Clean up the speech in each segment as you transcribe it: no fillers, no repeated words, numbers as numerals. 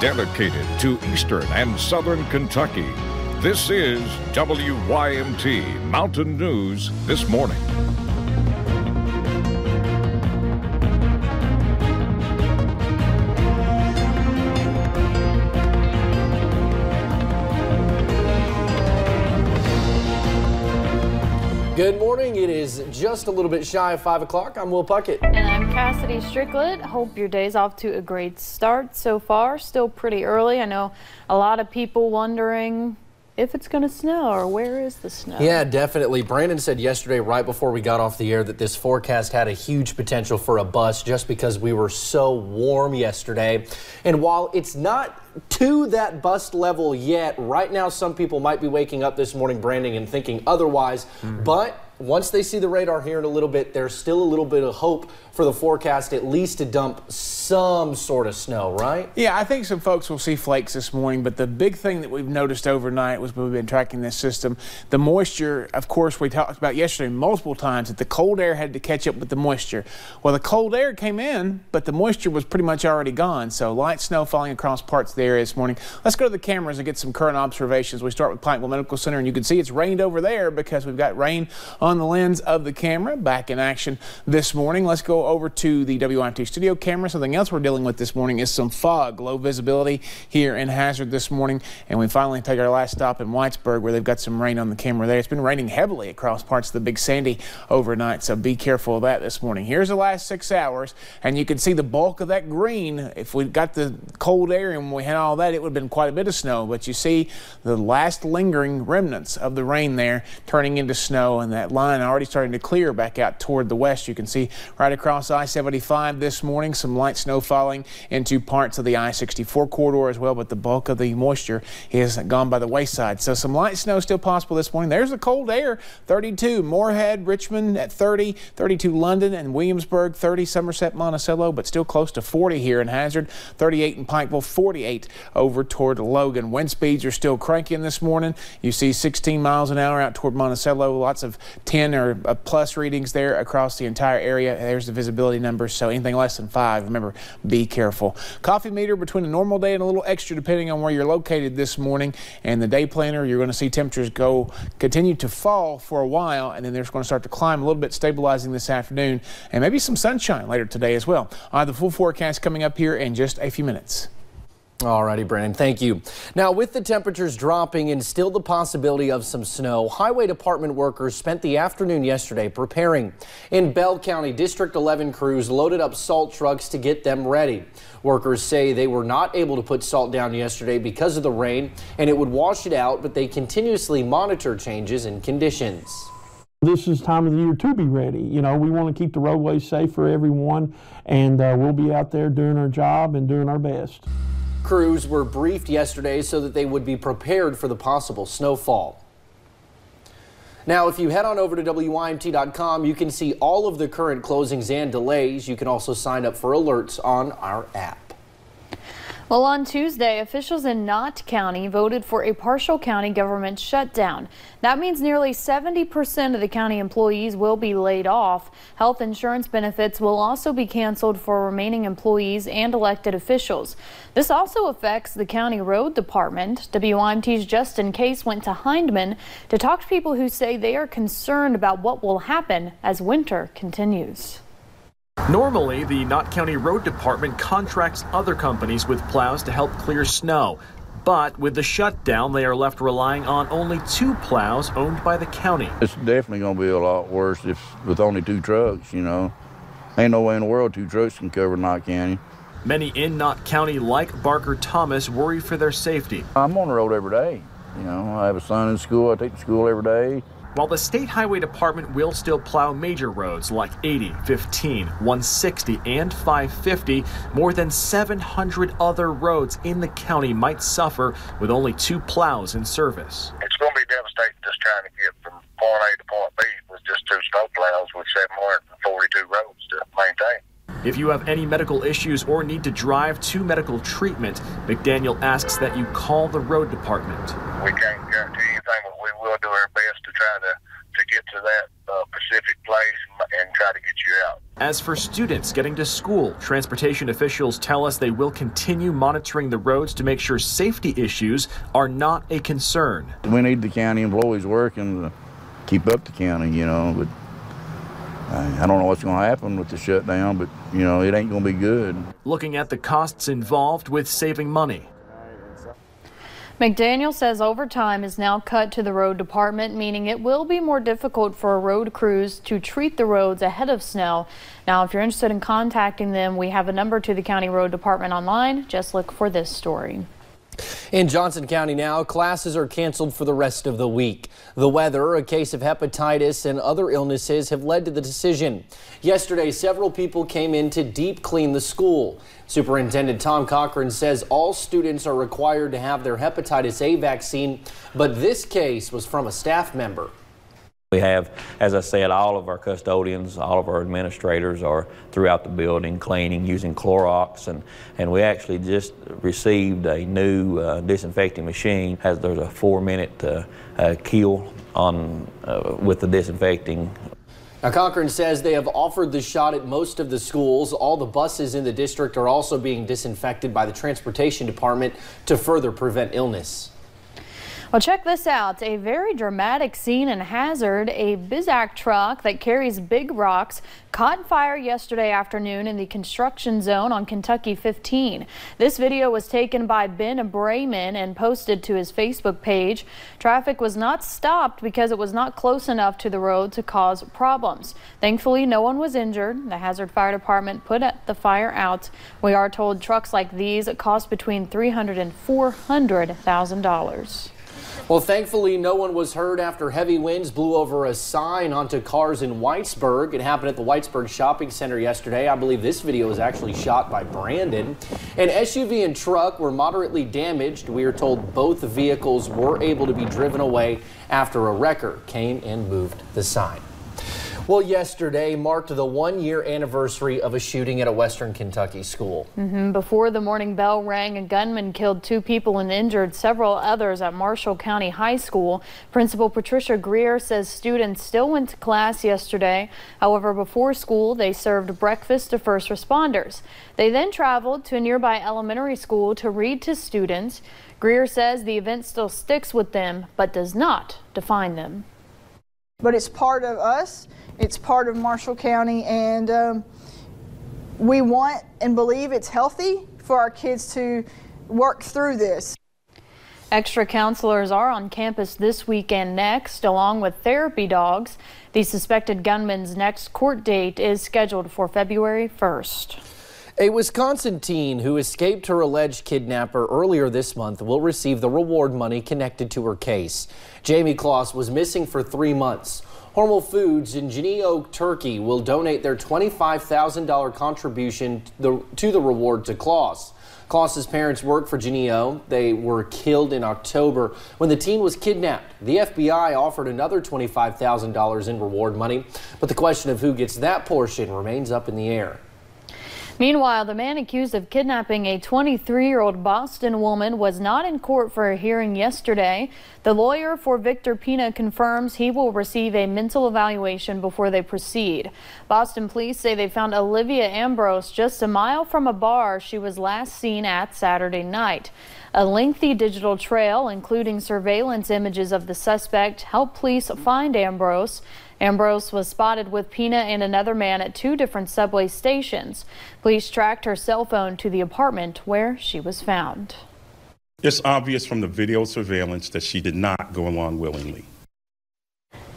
dedicated to Eastern and Southern Kentucky. This is WYMT Mountain News This Morning. Good morning. It is just a little bit shy of 5 o'clock. I'm Will Puckett. And I'm Cassidy Strickland. Hope your day's off to a great start so far. Still pretty early. I know a lot of people wondering if it's going to snow or where is the snow. Yeah, definitely. Brandon said yesterday right before we got off the air that this forecast had a huge potential for a bust just because we were so warm yesterday. And while it's not to that bust level yet, right now some people might be waking up this morning, Brandon, and thinking otherwise. But once they see the radar here in a little bit, there's still a little bit of hope for the forecast at least to dump some sort of snow, right? Yeah, I think some folks will see flakes this morning, but the big thing that we've noticed overnight was we've been tracking this system. The moisture, of course, we talked about yesterday multiple times that the cold air had to catch up with the moisture. Well, the cold air came in, but the moisture was pretty much already gone, so light snow falling across parts of the area this morning. Let's go to the cameras and get some current observations. We start with Pikeville Medical Center, and you can see it's rained over there because we've got rain on the lens of the camera back in action this morning. Let's go over to the WIMT studio camera. Something else we're dealing with this morning is some fog, low visibility here in Hazard this morning. And we finally take our last stop in Whitesburg where they've got some rain on the camera there. It's been raining heavily across parts of the Big Sandy overnight, so be careful of that this morning. Here's the last 6 hours, and you can see the bulk of that green. If we got the cold air and we had all that, it would have been quite a bit of snow. But you see the last lingering remnants of the rain there turning into snow, and that line already starting to clear back out toward the west. You can see right across I-75 this morning some light snow falling into parts of the I-64 corridor as well, but the bulk of the moisture is gone by the wayside. So some light snow still possible this morning. There's the cold air, 32 Moorhead, Richmond at 30, 32 London and Williamsburg, 30 Somerset, Monticello, but still close to 40 here in Hazard, 38 in Pikeville, 48 over toward Logan. Wind speeds are still cranking this morning. You see 16 miles an hour out toward Monticello, lots of 10 or plus readings there across the entire area. There's the visibility numbers, so anything less than 5, remember, be careful. Coffee meter between a normal day and a little extra depending on where you're located this morning, and the day planner, you're going to see temperatures continue to fall for a while, and then they're going to start to climb a little bit, stabilizing this afternoon, and maybe some sunshine later today as well. The full forecast coming up here in just a few minutes. All righty, Brandon, thank you. Now, with the temperatures dropping and still the possibility of some snow, Highway Department workers spent the afternoon yesterday preparing. In Bell County, District 11 crews loaded up salt trucks to get them ready. Workers say they were not able to put salt down yesterday because of the rain, and it would wash it out, but they continuously monitor changes in conditions. This is time of the year to be ready. You know, we want to keep the roadways safe for everyone, and we'll be out there doing our job and doing our best. Crews were briefed yesterday so that they would be prepared for the possible snowfall. Now, if you head on over to WYMT.com, you can see all of the current closings and delays. You can also sign up for alerts on our app. Well, on Tuesday, officials in Knott County voted for a partial county government shutdown. That means nearly 70% of the county employees will be laid off. Health insurance benefits will also be canceled for remaining employees and elected officials. This also affects the county road department. WYMT's Justin Case went to Hindman to talk to people who say they are concerned about what will happen as winter continues. Normally, the Knott County Road Department contracts other companies with plows to help clear snow. But with the shutdown, they are left relying on only 2 plows owned by the county. It's definitely going to be a lot worse with only 2 trucks, you know. Ain't no way in the world 2 trucks can cover Knott County. Many in Knott County, like Barker Thomas, worry for their safety. I'm on the road every day. You know, I have a son in school. I take to school every day. While the State Highway Department will still plow major roads like 80, 15, 160, and 550, more than 700 other roads in the county might suffer with only 2 plows in service. It's going to be devastating just trying to get from point A to point B with just 2 snow plows with 742 roads to maintain. If you have any medical issues or need to drive to medical treatment, McDaniel asks that you call the road department. We can't guarantee anything, but we will do our best to try to get to that specific place and try to get you out. As for students getting to school, transportation officials tell us they will continue monitoring the roads to make sure safety issues are not a concern. We need the county employees working to keep up the county, you know, but I don't know what's going to happen with the shutdown, but, you know, it ain't going to be good. Looking at the costs involved with saving money. McDaniel says overtime is now cut to the road department, meaning it will be more difficult for road crews to treat the roads ahead of snow. Now, if you're interested in contacting them, we have a number to the county road department online. Just look for this story. In Johnson County now, classes are canceled for the rest of the week. The weather, a case of hepatitis, and other illnesses have led to the decision. Yesterday, several people came in to deep clean the school. Superintendent Tom Cochran says all students are required to have their hepatitis A vaccine, but this case was from a staff member. We have, as I said, all of our custodians, all of our administrators are throughout the building cleaning using Clorox, and we actually just received a new disinfecting machine. There's a 4-minute kill on with the disinfecting. Now, Cochran says they have offered the shot at most of the schools. All the buses in the district are also being disinfected by the transportation department to further prevent illness. Well, check this out. A very dramatic scene in Hazard. A Bizac truck that carries big rocks caught fire yesterday afternoon in the construction zone on Kentucky 15. This video was taken by Ben Brayman and posted to his Facebook page. Traffic was not stopped because it was not close enough to the road to cause problems. Thankfully, no one was injured. The Hazard Fire Department put the fire out. We are told trucks like these cost between $300,000 and $400,000. Well, thankfully, no one was hurt after heavy winds blew over a sign onto cars in Whitesburg. It happened at the Whitesburg Shopping Center yesterday. I believe this video was actually shot by Brandon. An SUV and truck were moderately damaged. We are told both vehicles were able to be driven away after a wrecker came and moved the sign. Well, yesterday marked the 1-year anniversary of a shooting at a Western Kentucky school. Before the morning bell rang, a gunman killed 2 people and injured several others at Marshall County High School. Principal Patricia Greer says students still went to class yesterday. However, before school, they served breakfast to first responders. They then traveled to a nearby elementary school to read to students. Greer says the event still sticks with them, but does not define them. But it's part of us. It's part of Marshall County, and we want and believe it's healthy for our kids to work through this. Extra counselors are on campus this week and next, along with therapy dogs. The suspected gunman's next court date is scheduled for February 1st. A Wisconsin teen who escaped her alleged kidnapper earlier this month will receive the reward money connected to her case. Jamie Klaus was missing for 3 months. Hormel Foods in Genio, Turkey will donate their $25,000 contribution to the reward to Klaus. Klaus's parents work for Genio. They were killed in October when the teen was kidnapped. The FBI offered another $25,000 in reward money, but the question of who gets that portion remains up in the air. Meanwhile, the man accused of kidnapping a 23-year-old Boston woman was not in court for a hearing yesterday. The lawyer for Victor Pina confirms he will receive a mental evaluation before they proceed. Boston police say they found Olivia Ambrose just a mile from a bar she was last seen at Saturday night. A lengthy digital trail, including surveillance images of the suspect, helped police find Ambrose. Ambrose was spotted with Pina and another man at 2 different subway stations. Police tracked her cell phone to the apartment where she was found. It's obvious from the video surveillance that she did not go along willingly.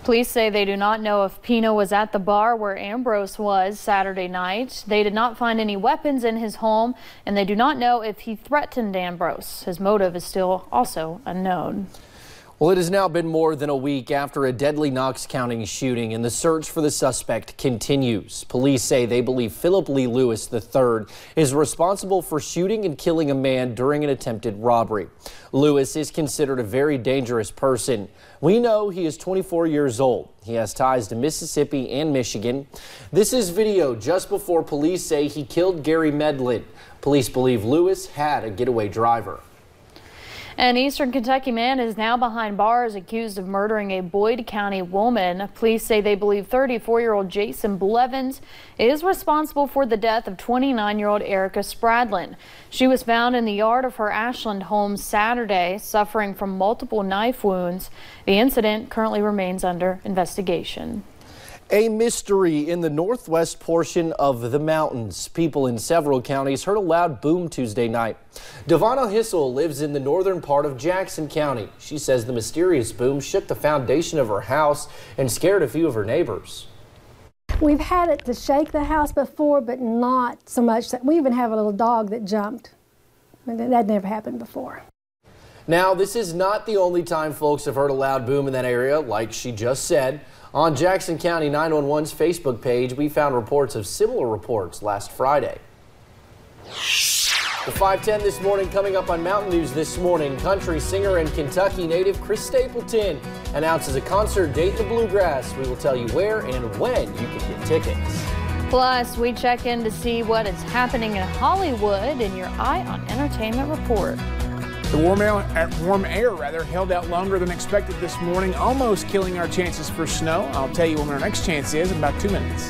Police say they do not know if Pina was at the bar where Ambrose was Saturday night. They did not find any weapons in his home, and they do not know if he threatened Ambrose. His motive is still also unknown. Well, it has now been more than a week after a deadly Knox County shooting, and the search for the suspect continues. Police say they believe Phillip Lee Lewis III is responsible for shooting and killing a man during an attempted robbery. Lewis is considered a very dangerous person. We know he is 24 years old. He has ties to Mississippi and Michigan. This is video just before police say he killed Gary Medlin. Police believe Lewis had a getaway driver. An Eastern Kentucky man is now behind bars accused of murdering a Boyd County woman. Police say they believe 34-year-old Jason Blevins is responsible for the death of 29-year-old Erica Spradlin. She was found in the yard of her Ashland home Saturday, suffering from multiple knife wounds. The incident currently remains under investigation. A mystery in the northwest portion of the mountains. People in several counties heard a loud boom Tuesday night. Devonna Hissel lives in the northern part of Jackson County. She says the mysterious boom shook the foundation of her house and scared a few of her neighbors. We've had it to shake the house before, but not so much that we even have a little dog that jumped. That never happened before. Now, this is not the only time folks have heard a loud boom in that area, like she just said. On Jackson County 911's Facebook page, we found reports of similar reports last Friday. The 5:10 this morning, coming up on Mountain News this morning, country singer and Kentucky native Chris Stapleton announces a concert date in the Bluegrass. We will tell you where and when you can get tickets. Plus, we check in to see what is happening in Hollywood in your Eye on Entertainment report. The warm air held out longer than expected this morning, almost killing our chances for snow. I'll tell you when our next chance is in about 2 minutes.